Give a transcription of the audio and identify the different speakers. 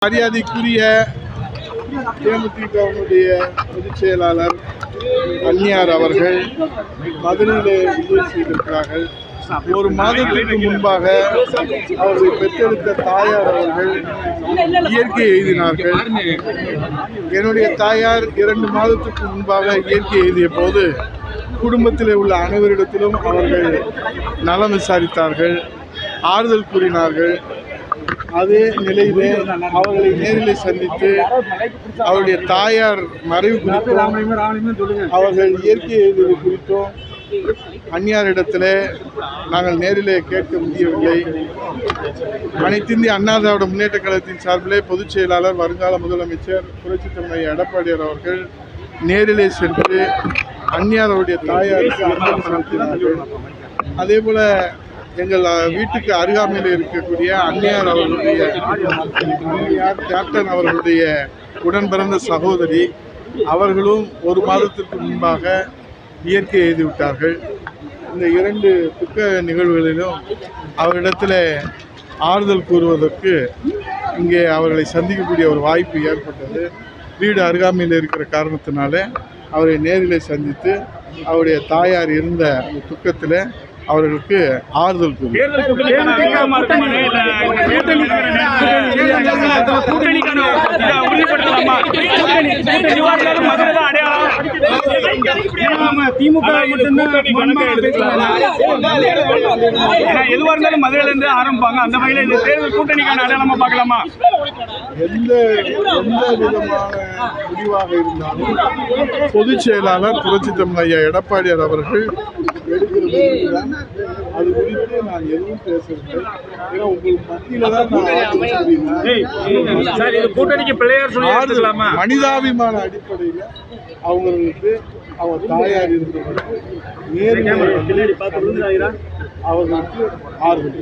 Speaker 1: மரியாதைக்குரிய தேமுதிகவுடைய பொதுச் செயலாளர் அந்நியார் அவர்கள் மதுரையிலே விஜயம் செய்திருக்கிறார்கள். ஒரு மாதத்திற்கு முன்பாக அவர்கள் பெற்றெடுத்த தாயார் அவர்கள் இயற்கை எழுதினார்கள். என்னுடைய தாயார் 2 மாதத்துக்கு முன்பாக இயற்கை எழுதிய போது குடும்பத்தில் உள்ள அனைவரிடத்திலும் அவர்கள் நலம் விசாரித்தார்கள், ஆறுதல் கூறினார்கள். அதே நிலையிலே அவர்களை நேரில் சந்தித்து அவருடைய தாயார் மறைவு குறித்தும் அவர்கள் இயற்கை எழுதுவது குறித்தும் அந்நியாரிடத்தில் நாங்கள் நேரிலே கேட்க முடியவில்லை. அனைத்து இந்திய அண்ணா திராவிட முன்னேற்ற கழகத்தின் சார்பிலே பொதுச் செயலாளர் வருங்கால முதலமைச்சர் புரட்சித் தலைவர் எடப்பாடியார் அவர்கள் நேரிலே சென்று அந்நியாருடைய தாயாருக்கு அஞ்சலி செலுத்தினார்கள். அதே போல எங்கள் வீட்டுக்கு அருகாமையில் இருக்கக்கூடிய அந்நியார் அவர்களுடைய கேப்டன் அவர்களுடைய உடன் பிறந்த சகோதரி அவர்களும் 1 மாதத்திற்கு முன்பாக இயற்கை எழுதிவிட்டார்கள். இந்த 2 துக்க நிகழ்வுகளிலும் அவரிடத்தில் ஆறுதல் கூறுவதற்கு இங்கே அவர்களை சந்திக்கக்கூடிய ஒரு வாய்ப்பு ஏற்பட்டது. வீடு அருகாமையில் இருக்கிற காரணத்தினால அவரை நேரில் சந்தித்து அவருடைய தாயார் இருந்த துக்கத்தில் அவர்களுக்கு ஆறுதல்
Speaker 2: எதுவாக இருந்தாலும் மதுரையில இருந்து ஆரம்பிப்பாங்க. அந்த வகையில் இந்த தேர்தல் கூட்டணிக்கான அடையாளமா பார்க்கலாமா?
Speaker 1: எந்த விதமான முடிவாக இருந்தாலும் பொதுச் செயலாளர் புரட்சித் தலைவர் எடப்பாடியார் அவர்கள் எடுக்கிறது. அது குறித்து நான் எதுவும் பேசவில்லை. ஏன்னா உங்களுக்கு மத்தியில தான்
Speaker 2: கூட்டணிக்கு பிள்ளையார் சொல்லி
Speaker 1: மனிதாபிமான அடிப்படையில் அவங்களுக்கு அவங்க தாயார் இருந்தவர்களுக்கு நேரில் அவர்களுக்கு ஆறுதல்.